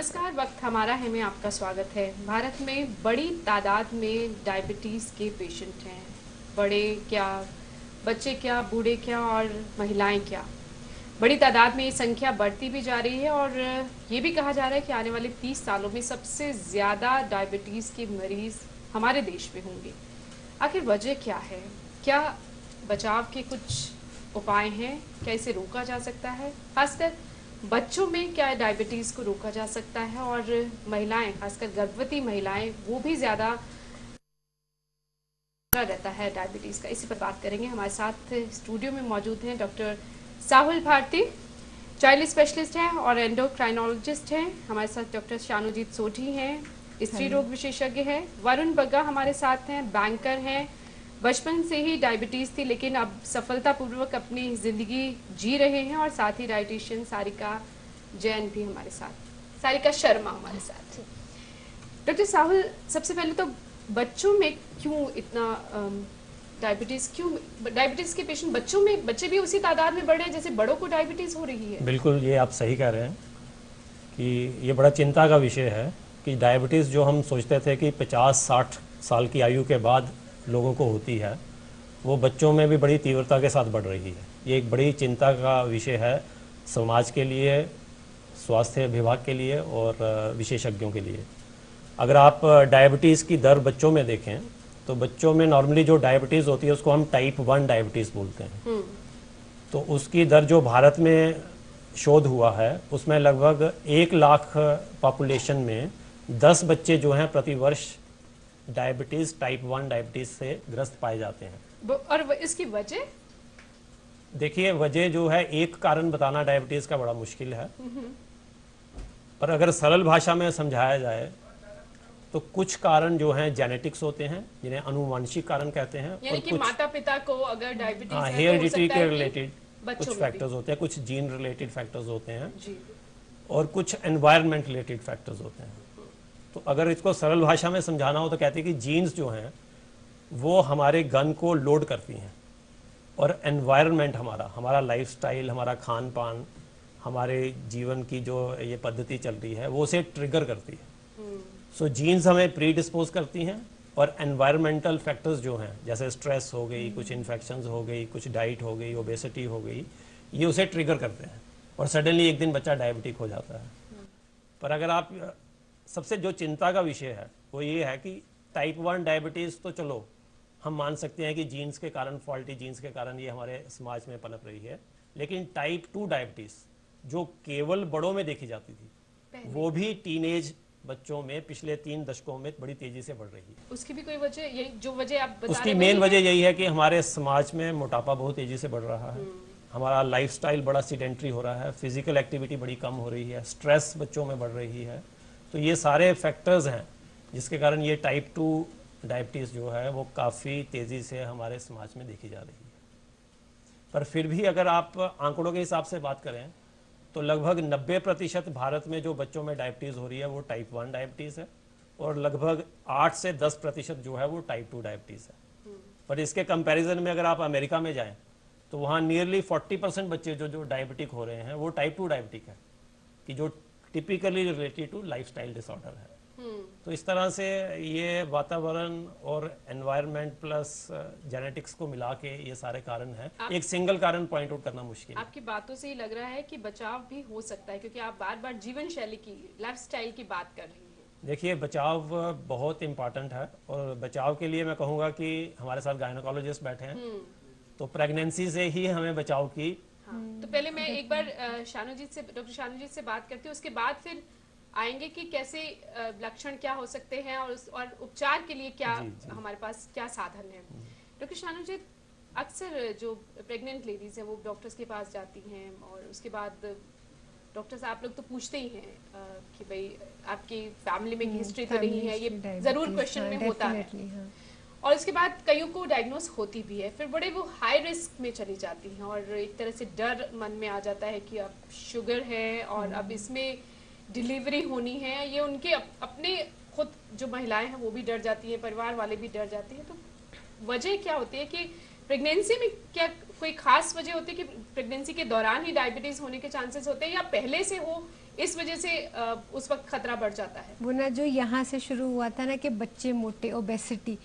नमस्कार, वक्त हमारा है में आपका स्वागत है। भारत में बड़ी तादाद में डायबिटीज़ के पेशेंट हैं। बड़े क्या, बच्चे क्या, बूढ़े क्या और महिलाएं क्या, बड़ी तादाद में ये संख्या बढ़ती भी जा रही है और ये भी कहा जा रहा है कि आने वाले 30 सालों में सबसे ज़्यादा डायबिटीज़ के मरीज़ हमारे देश में होंगे। आखिर वजह क्या है? क्या बचाव के कुछ उपाय हैं? क्या इसे रोका जा सकता है? खासकर बच्चों में क्या डायबिटीज़ को रोका जा सकता है? और महिलाएं, खासकर गर्भवती महिलाएं, वो भी ज़्यादा रहता है डायबिटीज़ का। इसी पर बात करेंगे। हमारे साथ स्टूडियो में मौजूद हैं डॉक्टर साहुल भारती, चाइल्ड स्पेशलिस्ट हैं और एंडोक्राइनोलॉजिस्ट हैं। हमारे साथ डॉक्टर शानुजीत सोढी हैं, स्त्री रोग विशेषज्ञ हैं। वरुण बग्गा हमारे साथ हैं, बैंकर हैं। बचपन से ही डायबिटीज़ थी लेकिन अब सफलतापूर्वक अपनी ज़िंदगी जी रहे हैं। और साथ ही डाइटिशियन सारिका जैन भी हमारे साथ, सारिका शर्मा हमारे साथ। डॉक्टर साहुल, सबसे पहले तो बच्चों में क्यों इतना डायबिटीज़ के पेशेंट बच्चों में, बच्चे भी उसी तादाद में बढ़ रहे हैं जैसे बड़ों को डायबिटीज़ हो रही है? बिल्कुल, ये आप सही कह रहे हैं कि ये बड़ा चिंता का विषय है कि डायबिटीज़ जो हम सोचते थे कि 50-60 साल की आयु के बाद लोगों को होती है, वो बच्चों में भी बड़ी तीव्रता के साथ बढ़ रही है। ये एक बड़ी चिंता का विषय है समाज के लिए, स्वास्थ्य विभाग के लिए और विशेषज्ञों के लिए। अगर आप डायबिटीज़ की दर बच्चों में देखें तो बच्चों में नॉर्मली जो डायबिटीज़ होती है उसको हम टाइप 1 डायबिटीज़ बोलते हैं। तो उसकी दर जो भारत में शोध हुआ है उसमें लगभग 1 लाख पॉपुलेशन में 10 बच्चे जो हैं प्रतिवर्ष डायबिटीज़ टाइप 1 डायबिटीज़ से ग्रस्त पाए जाते हैं। और इसकी वजह? देखिए, वजह जो है, एक कारण बताना डायबिटीज़ का बड़ा मुश्किल है, पर अगर सरल भाषा में समझाया जाए तो कुछ कारण जो हैं जेनेटिक्स होते हैं, जिन्हें अनुवांशिक कारण कहते हैं। यानी और कि कुछ माता पिता को अगर डायबिटीज है हेरिडिटी के रिलेटेड कुछ में फैक्टर्स होते हैं, कुछ जीन रिलेटेड फैक्टर्स होते हैं जी। और कुछ एनवायरनमेंट रिलेटेड फैक्टर्स होते हैं। तो अगर इसको सरल भाषा में समझाना हो तो कहते हैं कि जीन्स जो हैं वो हमारे गन को लोड करती हैं और एनवायरनमेंट हमारा लाइफस्टाइल, हमारा खान पान, हमारे जीवन की जो ये पद्धति चल रही है वो उसे ट्रिगर करती है। सो जीन्स हमें प्री डिस्पोज करती हैं और एनवायरमेंटल फैक्टर्स जो हैं, जैसे स्ट्रेस हो गई, कुछ इन्फेक्शंस हो गई, कुछ डाइट हो गई, ओबेसिटी हो गई, ये उसे ट्रिगर करते हैं और सडनली एक दिन बच्चा डायबिटिक हो जाता है। पर अगर आप, सबसे जो चिंता का विषय है वो ये है कि टाइप 1 डायबिटीज़ तो चलो हम मान सकते हैं कि जीन्स के कारण, फॉल्टी जीन्स के कारण ये हमारे समाज में पनप रही है, लेकिन टाइप 2 डायबिटीज़ जो केवल बड़ों में देखी जाती थी वो भी टीनेज बच्चों में पिछले 3 दशकों में बड़ी तेजी से बढ़ रही है। उसकी भी कोई वजह, यही जो वजह आप बता उसकी मेन वजह यही है कि हमारे समाज में मोटापा बहुत तेजी से बढ़ रहा है, हमारा लाइफस्टाइल बड़ा सीडेंट्री हो रहा है, फिजिकल एक्टिविटी बड़ी कम हो रही है, स्ट्रेस बच्चों में बढ़ रही है। तो ये सारे फैक्टर्स हैं जिसके कारण ये टाइप 2 डायबिटीज़ जो है वो काफ़ी तेज़ी से हमारे समाज में देखी जा रही है। पर फिर भी अगर आप आंकड़ों के हिसाब से बात करें तो लगभग 90% भारत में जो बच्चों में डायबिटीज़ हो रही है वो टाइप 1 डायबिटीज़ है और लगभग 8 से 10% जो है वो टाइप 2 डायबिटीज़ है। पर इसके कंपैरिजन में अगर आप अमेरिका में जाएं तो वहाँ नियरली 40% बच्चे जो डायबिटिक हो रहे हैं वो टाइप 2 डायबिटिक है, कि जो typically related to lifestyle disorder है। तो इस तरह से ये वातावरण और एनवायरनमेंट प्लस जेनेटिक्स को मिला के ये सारे कारण हैं। एक सिंगल कारण पॉइंट आउट करना मुश्किल है। आपकी बातों से ही लग रहा है कि बचाव भी हो सकता है, क्योंकि आप बार बार जीवन शैली की, लाइफस्टाइल की बात कर रही हैं। देखिए, बचाव बहुत इम्पॉर्टेंट है और बचाव के लिए मैं कहूँगा कि हमारे साथ गायनोकोलॉजिस्ट बैठे हैं, तो प्रेगनेंसी से ही हमें बचाव की। तो पहले मैं एक बार डॉक्टर शानुजीत से बात करती हूँ, उसके बाद फिर आएंगे कि कैसे लक्षण क्या हो सकते हैं और उपचार के लिए क्या हमारे पास क्या साधन है। डॉक्टर शानुजीत, अक्सर जो प्रेग्नेंट लेडीज हैं वो डॉक्टर्स के पास जाती हैं और उसके बाद डॉक्टर्स आप लोग तो पूछते ही हैं कि भाई आपकी फैमिली में हिस्ट्री तो नहीं है, ये जरूर क्वेश्चन में होता है। और उसके बाद कईयों को डायग्नोस होती भी है, फिर बड़े वो हाई रिस्क में चली जाती हैं और एक तरह से डर मन में आ जाता है कि अब शुगर है और अब इसमें डिलीवरी होनी है। ये उनके अपने खुद जो महिलाएं हैं वो भी डर जाती हैं, परिवार वाले भी डर जाते हैं। तो वजह क्या होती है कि प्रेगनेंसी में क्या कोई खास वजह होती है कि प्रेगनेंसी के दौरान ही डायबिटीज होने के चांसेस होते हैं या पहले से हो इस वजह से उस वक्त खतरा बढ़ जाता है। वो ना जो यहाँ से शुरू हुआ था ना कि बच्चे मोटे, ओबेसिटी,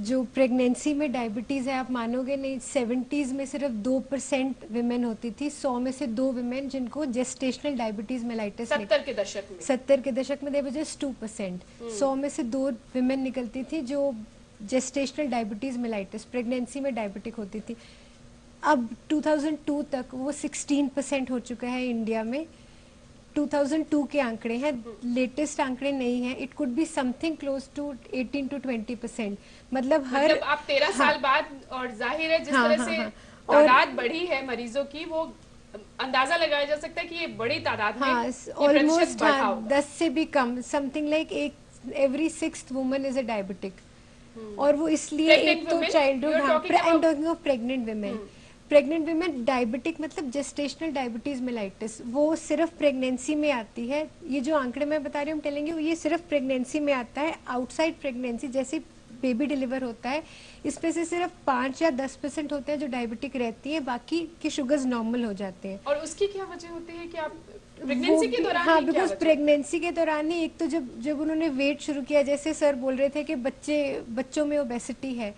जो प्रेगनेंसी में डायबिटीज़ है, आप मानोगे नहीं, 70s में सिर्फ 2% विमेन होती थी, 100 में से 2 विमेन जिनको जेस्टेशनल डायबिटीज़ मेलाइटिस। 70 के दशक में देयर वाज जस्ट 2%। 100 में से 2 विमेन निकलती थी जो जेस्टेशनल डायबिटीज़ मेलाइटिस, प्रेगनेंसी में डायबिटिक होती थी। अब 2002 तक वो 16% हो चुका है इंडिया में। 2002 के आंकड़े हैं, लेटेस्ट आंकड़े नहीं हैं। It could be something close to 18 to 20%। मतलब आप 13 साल बाद, और जाहिर है जिस तरह से तादाद बढ़ी है मरीजों की, वो अंदाजा लगाया जा सकता है कि ये बड़ी तादाद में ऑलमोस्ट 10 से भी कम, something like every 6th woman is a diabetic. और वो इसलिए एक तो childhood, I am talking of pregnant women. Pregnant women diabetic मतलब जेस्टेशनल डायबिटीज मेलाइटिस, वो सिर्फ प्रेगनेंसी में आती है। ये जो आंकड़े मैं बता रही हूँ टेलेंगे, ये सिर्फ प्रेगनेंसी में आता है। आउटसाइड प्रेगनेंसी जैसे बेबी डिलीवर होता है, इसमें से सिर्फ 5 या 10% होते हैं जो डायबिटिक रहती है, बाकी के शुगर्स नॉर्मल हो जाते हैं। और उसकी क्या वजह होती है कि आप प्रेगनेंसी के दौरान? हाँ, बिकॉज प्रेगनेंसी के दौरान ही एक तो जब उन्होंने वेट शुरू किया, जैसे सर बोल रहे थे कि बच्चों में ओबेसिटी है,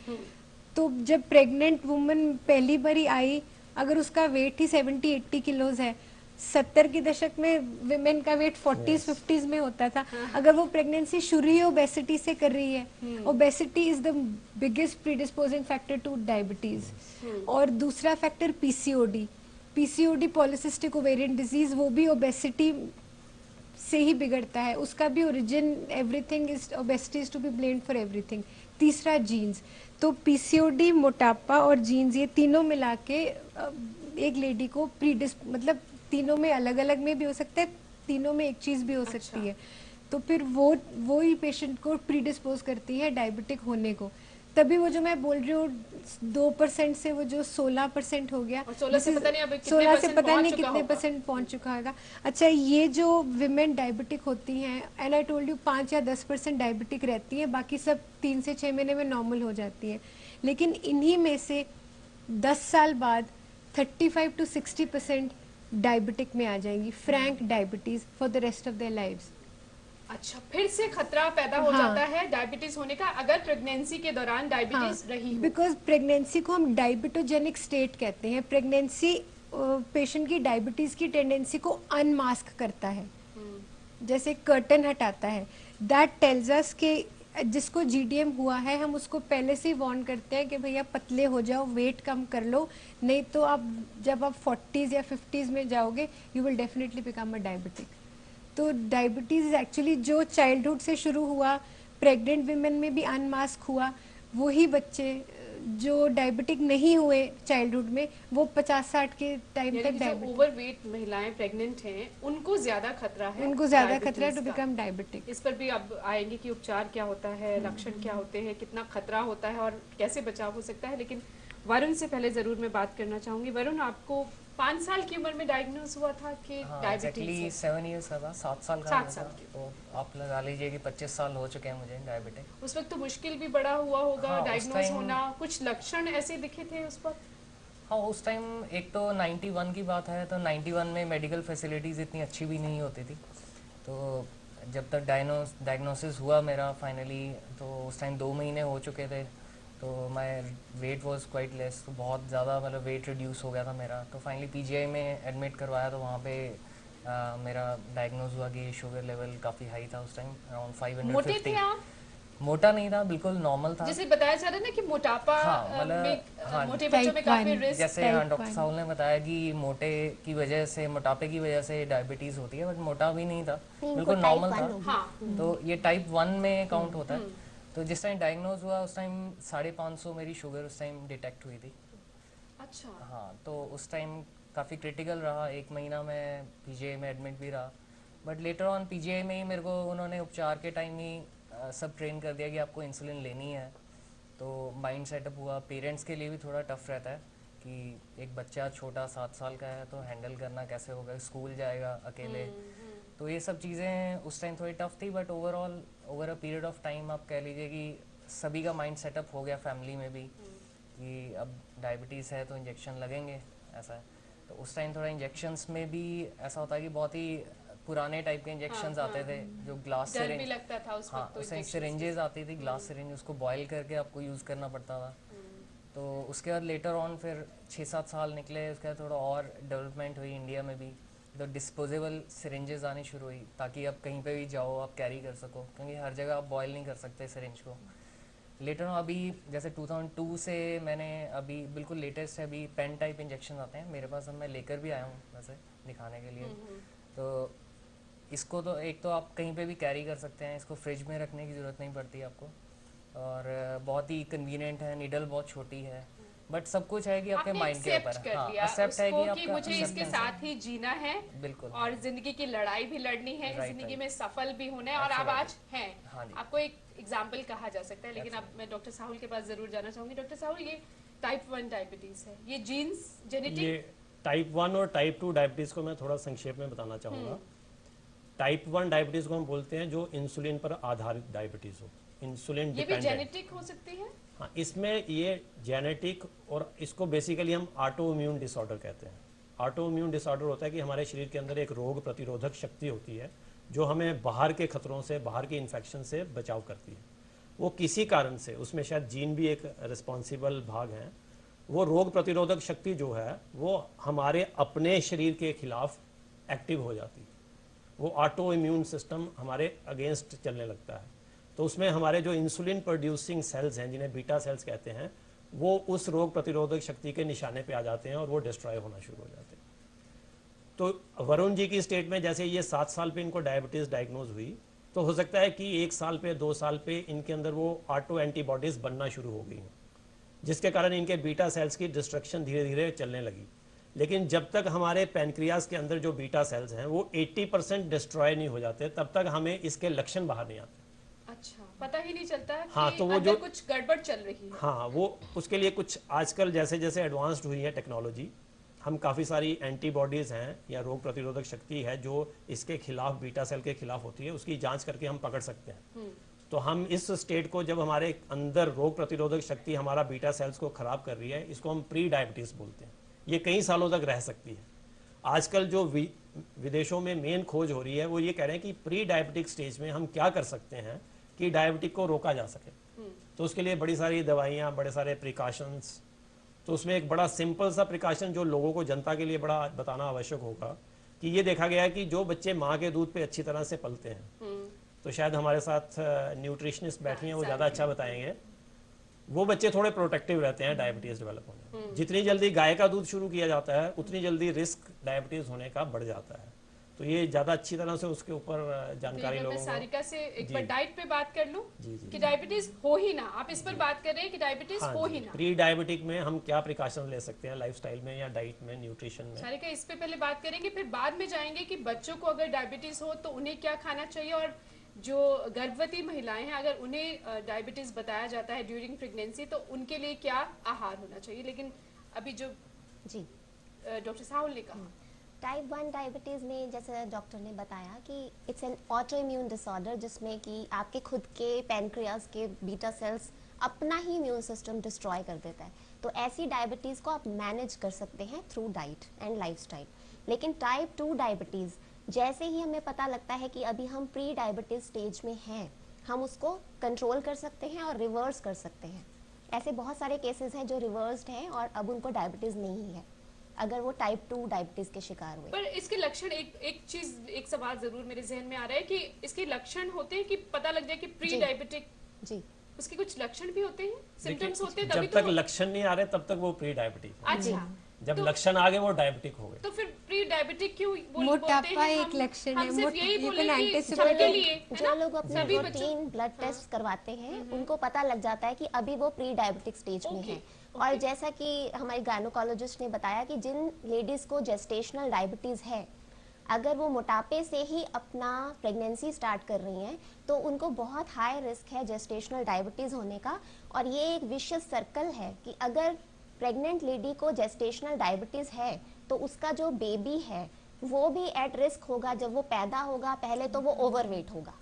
तो जब प्रेग्नेंट वुमन पहली बारी आई, अगर उसका वेट ही 70-80 किलोज है, 70 के दशक में विमेन का वेट 40s 50s में होता था। अगर वो प्रेगनेंसी शुरू ही ओबेसिटी से कर रही है, obesity is the biggest predisposing factor to diabetes. और दूसरा factor PCOD, polycystic ovarian disease, वो भी ओबेसिटी से ही बिगड़ता है, उसका भी origin, everything is obesity is to be blamed for everything. तीसरा जीन्स, तो पीसीओडी, मोटापा और जीन्स, ये तीनों मिला के एक लेडी को मतलब तीनों में अलग अलग में भी हो सकता है, तीनों में एक चीज भी हो सकती है, तो फिर वो ही पेशेंट को प्रीडिस्पोज करती है डायबिटिक होने को। तभी वो जो मैं बोल रही हूँ 2% से वो जो 16% हो गया, 16 से पता नहीं कितने परसेंट पहुंच चुका होगा। अच्छा, ये जो विमेन डायबिटिक होती हैं, एंड आई टोल्ड यू 5 या 10% डायबिटिक रहती हैं, बाकी सब 3 से 6 महीने में नॉर्मल हो जाती है। लेकिन इन्हीं में से 10 साल बाद 35 to 60% डायबिटिक में आ जाएंगी, Frank diabetes for the rest of their lives. अच्छा, फिर से खतरा पैदा हो जाता है डायबिटीज होने का अगर प्रेगनेंसी के दौरान डायबिटीज रही हो। बिकॉज प्रेगनेंसी को हम डायबिटोजेनिक स्टेट कहते हैं। प्रेगनेंसी पेशेंट की डायबिटीज की टेंडेंसी को अनमास्क करता है, जैसे कर्टन हटाता है। दैट टेल्स अस कि जिसको जीडीएम हुआ है, हम उसको पहले से ही वार्न करते हैं कि भैया पतले हो जाओ, वेट कम कर लो, नहीं तो आप जब आप 40s या 50s में जाओगे, you will definitely become a diabetic. तो डायबिटीज एक्चुअली जो चाइल्डहुड से शुरू हुआ, प्रेग्नेंट विमेन में भी अनमास्क हुआ, वही बच्चे जो डायबिटिक नहीं हुए चाइल्डहुड में, वो 50-60 के टाइम तक डायबिटिक। ओवरवेट महिलाएं प्रेग्नेंट हैं, उनको ज्यादा खतरा है, टू बिकम डायबिटिक। इस पर भी अब आएंगे कि उपचार क्या होता है, लक्षण क्या होते हैं, कितना खतरा होता है और कैसे बचाव हो सकता है। लेकिन वरुण से पहले जरूर मैं बात करना चाहूंगी। वरुण, आपको 5 साल की उम्र में डायग्नोज हुआ था कि डायबिटीज? 7 ईयर्स का था, 7 साल का। 7 साल तो आप लगा लीजिए कि 25 साल हो चुके हैं मुझे डायबिटिक। उस वक्त तो मुश्किल भी बड़ा हुआ होगा डायग्नोज होना। कुछ लक्षण ऐसे दिखे थे उस वक्त? हाँ, उस टाइम एक तो 91 की बात है, तो 91 में मेडिकल फैसिलिटीज़ इतनी अच्छी भी नहीं होती थी। तो जब तक डायग्नोसिस हुआ मेरा फाइनली, तो उस टाइम 2 महीने हो चुके थे। तो my weight was quite less, तो बहुत ज़्यादा मतलब वेट रिड्यूस हो गया था मेरा। तो फाइनली पीजीआई में एडमिट करवाया, तो वहाँ पे मेरा डायग्नोज हुआ कि शुगर लेवल काफ़ी हाई था उस टाइम, अराउंड 550। मोटे थे आप? मोटा नहीं था, बिल्कुल नॉर्मल था। जैसे बताया जा रहा है ना कि मोटापा, मोटे बच्चों में काफी रिस्क, जैसे डॉक्टर साहब ने बताया कि मोटापे की वजह से डायबिटीज होती है, बट मोटा भी नहीं था, बिल्कुल नॉर्मल था। तो ये टाइप 1 में काउंट होता है। तो जिस टाइम डायग्नोज हुआ उस टाइम 550 मेरी शुगर उस टाइम डिटेक्ट हुई थी। अच्छा। हाँ, तो उस टाइम काफ़ी क्रिटिकल रहा, 1 महीना मैं पीजीआई में एडमिट भी रहा। बट लेटर ऑन पीजीआई में ही मेरे को उन्होंने उपचार के टाइम ही सब ट्रेन कर दिया कि आपको इंसुलिन लेनी है। तो माइंड सेटअप हुआ। पेरेंट्स के लिए भी थोड़ा टफ रहता है कि एक बच्चा छोटा 7 साल का है, तो हैंडल करना कैसे होगा, स्कूल जाएगा अकेले। तो ये सब चीज़ें उस टाइम थोड़ी टफ थी। But overall over a period of time आप कह लीजिए कि सभी का माइंड सेटअप हो गया फैमिली में भी कि अब डायबिटीज़ है तो इंजेक्शन लगेंगे, ऐसा है। तो उस टाइम थोड़ा इंजेक्शंस में भी ऐसा होता है कि बहुत ही पुराने टाइप के इंजेक्शन आते थे जो ग्लास डर भी सिरिंज, लगता था उस हाँ वक्त तो उसमें injections सिरिंजेस आती थी ग्लास सिरिंज, उसको बॉयल करके आपको यूज़ करना पड़ता था। तो उसके बाद लेटर ऑन फिर 6-7 साल निकले, उसके बाद थोड़ा और डेवलपमेंट हुई इंडिया में भी, तो डिस्पोजेबल सिरिंजेस आनी शुरू हुई ताकि आप कहीं पे भी जाओ आप कैरी कर सको, क्योंकि हर जगह आप बॉयल नहीं कर सकते सिरिंज को। लेटर ऑन अभी जैसे 2002 से मैंने अभी बिल्कुल लेटेस्ट है, अभी पेन टाइप इंजेक्शन आते हैं मेरे पास, अब मैं लेकर भी आया हूँ वैसे दिखाने के लिए। तो इसको तो एक तो आप कहीं पे भी कैरी कर सकते हैं, इसको फ्रिज में रखने की ज़रूरत नहीं पड़ती आपको, और बहुत ही कन्वीनियंट है, नीडल बहुत छोटी है, बट सब कुछ है कि आपके आपने माइंड के accept ऊपर कर हाँ लिया एक्सेप्ट है उसको कि कि आपका मुझे इसके acceptance साथ ही जीना है बिल्कुल और जिंदगी की लड़ाई भी लड़नी है, Right, जिंदगी right. में सफल भी होना है, और आप आज हैं। हाँ जी। आपको एक एग्जाम्पल कहा जा सकता है, लेकिन अब मैं डॉक्टर साहुल के पास जरूर जाना चाहूंगी। डॉक्टर साहुल, ये टाइप 1 डायबिटीज है, ये जीन्स जेनेटिक? ये टाइप 1 और टाइप 2 डायबिटीज़ को मैं थोड़ा संक्षेप में बताना चाहूँगा। टाइप 1 डायबिटीज़ को हम बोलते हैं जो इंसुलिन पर आधारित डायबिटीज़ हो, इंसुलिन ये भी डिपेंडेंट। जेनेटिक हो सकती है? हाँ, इसमें ये जेनेटिक, और इसको बेसिकली हम ऑटो इम्यून डिसऑर्डर कहते हैं। ऑटो इम्यून डिसऑर्डर होता है कि हमारे शरीर के अंदर एक रोग प्रतिरोधक शक्ति होती है जो हमें बाहर के खतरों से, बाहर के इन्फेक्शन से बचाव करती है। वो किसी कारण से, उसमें शायद जीन भी एक रिस्पॉन्सिबल भाग है, वो रोग प्रतिरोधक शक्ति जो है वो हमारे अपने शरीर के खिलाफ एक्टिव हो जाती है, वो ऑटो इम्यून सिस्टम हमारे अगेंस्ट चलने लगता है। तो उसमें हमारे जो इंसुलिन प्रोड्यूसिंग सेल्स हैं, जिन्हें बीटा सेल्स कहते हैं, वो उस रोग प्रतिरोधक शक्ति के निशाने पे आ जाते हैं और वो डिस्ट्रॉय होना शुरू हो जाते हैं। तो वरुण जी की स्टेट में जैसे ये 7 साल पे इनको डायबिटीज़ डायग्नोज हुई, तो हो सकता है कि 1 साल पे 2 साल पे इनके अंदर वो ऑटो एंटीबॉडीज़ बनना शुरू हो गई, जिसके कारण इनके बीटा सेल्स की डिस्ट्रक्शन धीरे धीरे चलने लगी। लेकिन जब तक हमारे पैनक्रियाज के अंदर जो बीटा सेल्स हैं वो 80% डिस्ट्रॉय नहीं हो जाते, तब तक हमें इसके लक्षण बाहर नहीं आते। अच्छा, पता ही नहीं चलता है हाँ, कि तो वो अंदर जो कुछ गड़बड़ चल रही है। हाँ, वो उसके लिए कुछ आजकल जैसे जैसे एडवांस्ड हुई है टेक्नोलॉजी, हम काफ़ी सारी एंटीबॉडीज़ हैं या रोग प्रतिरोधक शक्ति है जो इसके खिलाफ, बीटा सेल के खिलाफ होती है, उसकी जांच करके हम पकड़ सकते हैं। तो हम इस स्टेट को, जब हमारे अंदर रोग प्रतिरोधक शक्ति हमारा बीटा सेल्स को ख़राब कर रही है, इसको हम प्री डायबिटीज़ बोलते हैं। ये कई सालों तक रह सकती है। आजकल जो विदेशों में मेन खोज हो रही है वो ये कह रहे हैं कि प्री डायबिटिक स्टेज में हम क्या कर सकते हैं कि डायबिटिक को रोका जा सके। तो उसके लिए बड़ी सारी दवाइयाँ, बड़े सारे प्रिकॉशंस। तो उसमें एक बड़ा सिंपल सा प्रिकॉशन जो लोगों को, जनता के लिए बड़ा बताना आवश्यक होगा कि ये देखा गया है कि जो बच्चे माँ के दूध पे अच्छी तरह से पलते हैं, तो शायद हमारे साथ न्यूट्रिशनिस्ट बैठी हैं, वो ज़्यादा अच्छा बताएंगे, वो बच्चे थोड़े प्रोटेक्टिव रहते हैं डायबिटीज़ डेवलप होने में। जितनी जल्दी गाय का दूध शुरू किया जाता है उतनी जल्दी रिस्क डायबिटीज़ होने का बढ़ जाता है। तो ये ज़्यादा अच्छी तरह से उसके ऊपर जानकारी लोगों को। सारिका से एक बार डाइट पे बात कर लूं जी, जी, कि डायबिटीज हो ही ना, आप इस पर बात कर रहे हैं कि डायबिटीज हाँ, हो ही ना। प्री डायबिटिक में हम क्या प्रिकॉशन ले सकते हैं लाइफस्टाइल में या डाइट में, न्यूट्रिशन में? सारिका, इस पे पहले बात करेंगे, फिर बाद में जाएंगे कि बच्चों को अगर डायबिटीज हो तो उन्हें क्या खाना चाहिए, और जो गर्भवती महिलाएं हैं अगर उन्हें डायबिटीज बताया जाता है ड्यूरिंग प्रेगनेंसी तो उनके लिए क्या आहार होना चाहिए। लेकिन अभी जो जी डॉक्टर साहुल ने कहा, टाइप 1 डायबिटीज़ में जैसे डॉक्टर ने बताया कि it's an auto immune disorder, जिसमें कि आपके खुद के पैनक्रियाज के बीटा सेल्स अपना ही इम्यून सिस्टम डिस्ट्रॉय कर देता है। तो ऐसी डायबिटीज़ को आप मैनेज कर सकते हैं थ्रू डाइट एंड लाइफस्टाइल। लेकिन टाइप 2 डायबिटीज़ जैसे ही हमें पता लगता है कि अभी हम प्री डायबिटीज स्टेज में हैं, हम उसको कंट्रोल कर सकते हैं और रिवर्स कर सकते हैं। ऐसे बहुत सारे केसेस हैं जो रिवर्स्ड हैं और अब उनको डायबिटीज़ नहीं है अगर वो टाइप 2 डायबिटीज़ के शिकार हुए। पर इसके लक्षण, एक सवाल जरूर मेरे जहन में आ रहा है कि इसके लक्षण होते हैं कि पता लग जाए कि प्री डायबिटिक, जी उसके कुछ लक्षण भी होते हैं, सिम्टम्स होते हैं, जब तभी तक तो लक्षण नहीं आ रहे तब तक वो प्री डायबिटिक। अच्छा, जब लक्षण आ गए वो डायबिटिक हो गए। तो फिर प्री डायबिटिक क्यों मोटापा एक लक्षण है, हम सिर्फ यही बोले कि जो सबके लिए, जो लोग अपने रूटीन ब्लड टेस्ट करवाते हैं उनको पता लग जाता है कि अभी वो प्री डायबिटिक स्टेज में है। और जैसा कि हमारे गायनोकोलॉजिस्ट ने बताया कि जिन लेडीज को जेस्टेशनल डायबिटीज है, अगर वो मोटापे से ही अपना प्रेगनेंसी स्टार्ट कर रही हैं तो उनको बहुत हाई रिस्क है जेस्टेशनल डायबिटीज होने का। और ये एक विशियस सर्कल है कि अगर प्रेग्नेंट लेडी को जेस्टेशनल डायबिटीज है तो उसका जो बेबी है वो भी एट रिस्क होगा। जब वो पैदा होगा पहले तो वो ओवरवेट होगा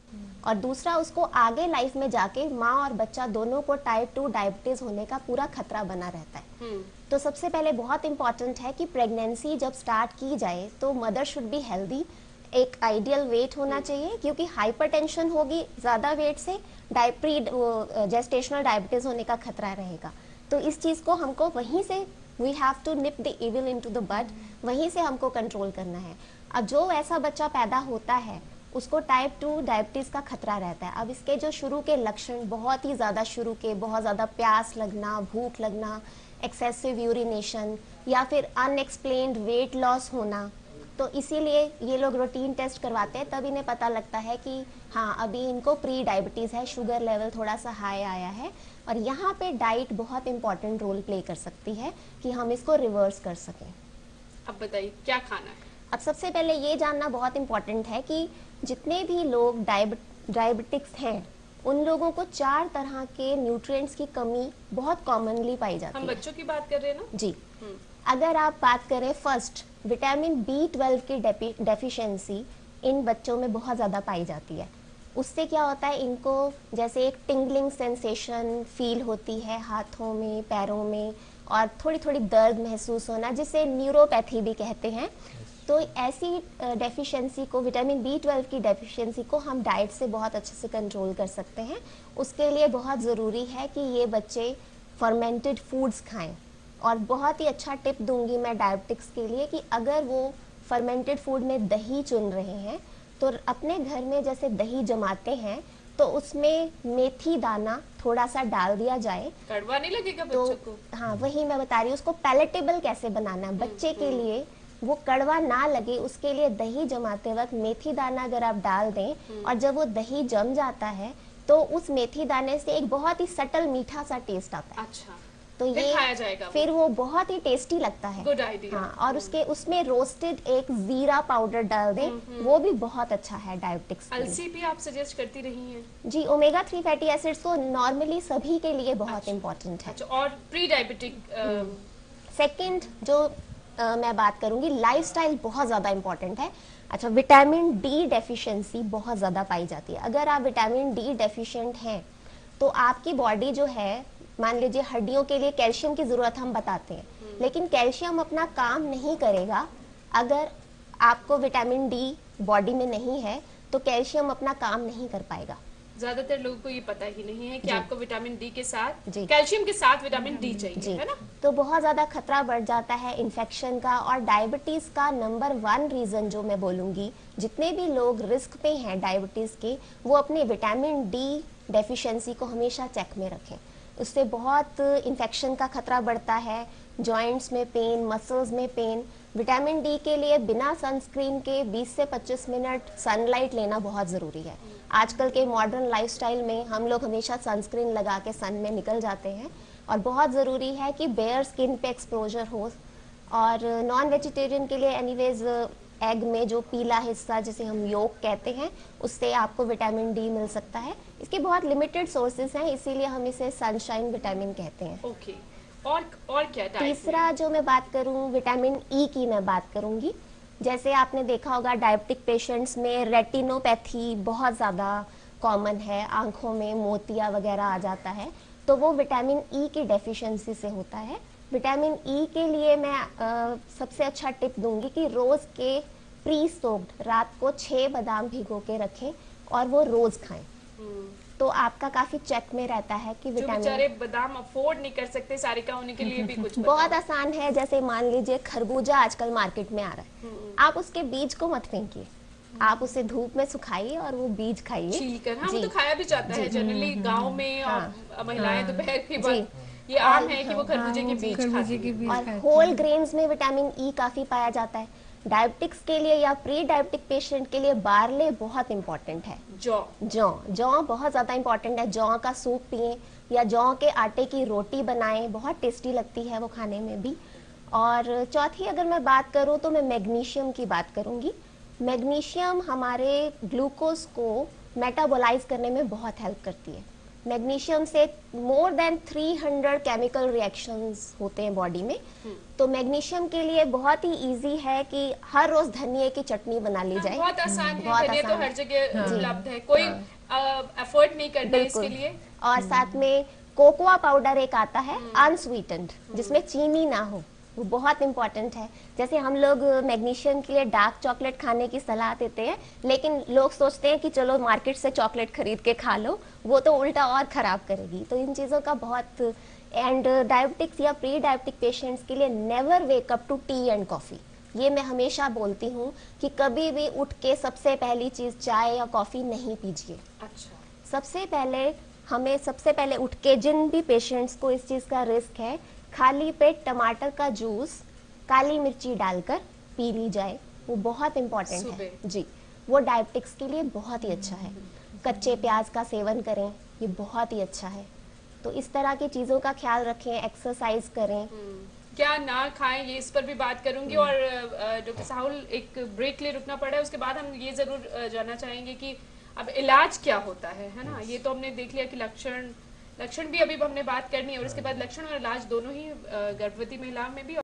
और दूसरा उसको आगे लाइफ में जाके माँ और बच्चा दोनों को टाइप 2 डायबिटीज होने का पूरा खतरा बना रहता है। तो सबसे पहले बहुत इंपॉर्टेंट है कि प्रेगनेंसी जब स्टार्ट की जाए तो मदर शुड बी हेल्दी एक आइडियल वेट होना चाहिए, क्योंकि हाइपरटेंशन होगी ज़्यादा वेट से, प्री जेस्टेशनल डायबिटीज होने का खतरा रहेगा। तो इस चीज़ को हमको वहीं से we have to nip the evil into the bud, वहीं से हमको कंट्रोल करना है। अब जो ऐसा बच्चा पैदा होता है उसको टाइप 2 डायबिटीज़ का खतरा रहता है। अब इसके जो शुरू के लक्षण बहुत ही ज़्यादा शुरू के, बहुत ज़्यादा प्यास लगना, भूख लगना, एक्सेसिव यूरिनेशन या फिर अनएक्सप्लेन्ड वेट लॉस होना, तो इसीलिए ये लोग रूटीन टेस्ट करवाते हैं, तब इन्हें पता लगता है कि हाँ अभी इनको प्री डायबिटीज़ है, शुगर लेवल थोड़ा सा हाई आया है। और यहाँ पे डाइट बहुत इंपॉर्टेंट रोल प्ले कर सकती है कि हम इसको रिवर्स कर सकें। अब बताइए क्या खाना है? अब सबसे पहले ये जानना बहुत इंपॉर्टेंट है कि जितने भी लोग डायबिटिक्स हैं उन लोगों को 4 तरह के न्यूट्रिएंट्स की कमी बहुत कॉमनली पाई जाती है। हम बच्चों की बात कर रहे हैं ना जी। अगर आप बात करें फर्स्ट, विटामिन B12 की डेफिशिएंसी इन बच्चों में बहुत ज़्यादा पाई जाती है। उससे क्या होता है, इनको जैसे एक टिंगलिंग सेंसेशन फील होती है हाथों में, पैरों में, और थोड़ी थोड़ी दर्द महसूस होना, जिसे न्यूरोपैथी भी कहते हैं। तो ऐसी डेफिशिएंसी को, विटामिन B12 की डेफिशिएंसी को हम डाइट से बहुत अच्छे से कंट्रोल कर सकते हैं। उसके लिए बहुत ज़रूरी है कि ये बच्चे फर्मेंटेड फूड्स खाएं। और बहुत ही अच्छा टिप दूंगी मैं डायबिटिक्स के लिए कि अगर वो फर्मेंटेड फूड में दही चुन रहे हैं तो अपने घर में जैसे दही जमाते हैं तो उसमें मेथी दाना थोड़ा सा डाल दिया जाए। कड़वा नहीं लगेगा तो बच्चों को? हाँ, वही मैं बता रही हूँ, उसको पैलेटेबल कैसे बनाना है बच्चे के लिए, वो कड़वा ना लगे, उसके लिए दही जमाते वक्त मेथी दाना अगर आप डाल दें और जब वो दही जम जाता है तो उस मेथी दाने से एक बहुत ही सटल मीठा सा टेस्ट आता है। अच्छा, तो फिर ये खाया जाएगा फिर वो बहुत ही टेस्टी लगता है। Good idea. हाँ, और उसके उसमें रोस्टेड एक जीरा पाउडर डाल दें, वो भी बहुत अच्छा है डायबिटिक्स के लिए। अलसी भी आप सजेस्ट करती रही हैं? जी, ओमेगा 3 फैटी एसिड्स तो नॉर्मली सभी के लिए बहुत इम्पोर्टेंट है। अच्छा, और प्री डायबिटिक? सेकंड जो मैं बात करूंगी, लाइफस्टाइल बहुत ज़्यादा इम्पोर्टेंट है। अच्छा, विटामिन डी डेफिशिएंसी बहुत ज़्यादा पाई जाती है। अगर आप विटामिन डी डेफिशिएंट हैं तो आपकी बॉडी जो है, मान लीजिए हड्डियों के लिए कैल्शियम की ज़रूरत हम बताते हैं, लेकिन कैल्शियम अपना काम नहीं करेगा अगर आपको विटामिन डी बॉडी में नहीं है, तो कैल्शियम अपना काम नहीं कर पाएगा। ज्यादातर लोगों को ये पता ही नहीं है कि आपको विटामिन डी के साथ, जी, कैल्शियम के साथ विटामिन डी चाहिए, है ना? तो बहुत ज़्यादा खतरा बढ़ जाता है इन्फेक्शन का। और डायबिटीज़ का नंबर 1 रीज़न जो मैं बोलूँगी, जितने भी लोग रिस्क पे हैं डायबिटीज़ के, वो अपने विटामिन डी डेफिशिएंसी को हमेशा चेक में रखें। उससे बहुत इन्फेक्शन का खतरा बढ़ता है, जॉइंट्स में पेन, मसल्स में पेन। विटामिन डी के लिए बिना सनस्क्रीन के 20 से 25 मिनट सनलाइट लेना बहुत ज़रूरी है। आजकल के मॉडर्न लाइफस्टाइल में हम लोग हमेशा सनस्क्रीन लगा के सन में निकल जाते हैं, और बहुत ज़रूरी है कि बेयर स्किन पे एक्सपोजर हो। और नॉन वेजिटेरियन के लिए एनीवेज एग में जो पीला हिस्सा जिसे हम योक कहते हैं, उससे आपको विटामिन डी मिल सकता है। इसके बहुत लिमिटेड सोर्सेज हैं, इसीलिए हम इसे सनशाइन विटामिन कहते हैं। ओके, और क्या? तीसरा जो मैं बात करूं, विटामिन ई की मैं बात करूंगी। जैसे आपने देखा होगा डायबिटिक पेशेंट्स में रेटिनोपैथी बहुत ज़्यादा कॉमन है, आंखों में मोतिया वगैरह आ जाता है, तो वो विटामिन ई की डेफिशिएंसी से होता है। विटामिन ई के लिए मैं सबसे अच्छा टिप दूंगी कि रोज़ के प्री सोक्ड रात को 6 बादाम भिगो के रखें और वो रोज़ खाएं, तो आपका काफी चेक में रहता है कि जो बेचारे बादाम अफोर्ड नहीं कर सकते, सारिका होने के लिए भी कुछ बहुत आसान है। जैसे मान लीजिए खरबूजा आजकल मार्केट में आ रहा है, आप उसके बीज को मत फेंकिए, आप उसे धूप में सुखाइए और वो बीज खाइए छीलकर। हाँ, वो तो खाया भी जाता है जनरली गांव में, और महिलाएं दोपहर के बाद ये आम है कि वो खरबूजे के बीज खाती हैं। और होल ग्रेन्स में विटामिन ई काफी पाया जाता है। डायबिटिक्स के लिए या प्री डायबिटिक पेशेंट के लिए बारले बहुत इंपॉर्टेंट है। जौ बहुत ज़्यादा इंपॉर्टेंट है। जौ का सूप पिएं या जौ के आटे की रोटी बनाएं, बहुत टेस्टी लगती है वो खाने में भी। और चौथी अगर मैं बात करूं तो मैं मैग्नीशियम की बात करूंगी। मैग्नीशियम हमारे ग्लूकोज को मेटाबोलाइज करने में बहुत हेल्प करती है। मैग्नीशियम से मोर देन 300 केमिकल रिएक्शंस होते हैं बॉडी में। तो मैग्नीशियम के लिए बहुत ही इजी है कि हर रोज धनिया की चटनी बना ली जाए। बहुत आसान है, धनिया तो हर जगह उपलब्ध है, कोई एफर्ट नहीं करना है इसके लिए। और साथ में कोकोआ पाउडर एक आता है अनस्वीटेंड, जिसमें चीनी ना हो, वो बहुत इंपॉर्टेंट है। जैसे हम लोग मैग्नीशियम के लिए डार्क चॉकलेट खाने की सलाह देते हैं, लेकिन लोग सोचते हैं कि चलो मार्केट से चॉकलेट खरीद के खा लो, वो तो उल्टा और ख़राब करेगी। तो इन चीज़ों का बहुत, एंड डायबिटिक्स या प्री डायबिटिक पेशेंट्स के लिए never wake up to tea and coffee. ये मैं हमेशा बोलती हूँ कि कभी भी उठ के सबसे पहली चीज़ चाय या कॉफ़ी नहीं पीजिए। अच्छा, सबसे पहले उठ के, जिन भी पेशेंट्स को इस चीज़ का रिस्क है, खाली पेट टमाटर का जूस काली मिर्ची डालकर पी ली जाए, वो बहुत इम्पॉर्टेंट है जी। वो डायबिटिक्स के लिए बहुत ही अच्छा है। कच्चे प्याज का सेवन करें, ये बहुत ही अच्छा है। तो इस तरह की चीज़ों का ख्याल रखें, एक्सरसाइज करें। क्या ना खाएं, ये इस पर भी बात करूंगी। और डॉक्टर साहुल, एक ब्रेक ले रुकना पड़ा है, उसके बाद हम ये जरूर जानना चाहेंगे कि अब इलाज क्या होता है ना। ये तो हमने देख लिया कि लक्षण भी अभी हमने बात करनी है, और इसके बाद लक्षण और इलाज दोनों ही गर्भवती महिलाओं में भी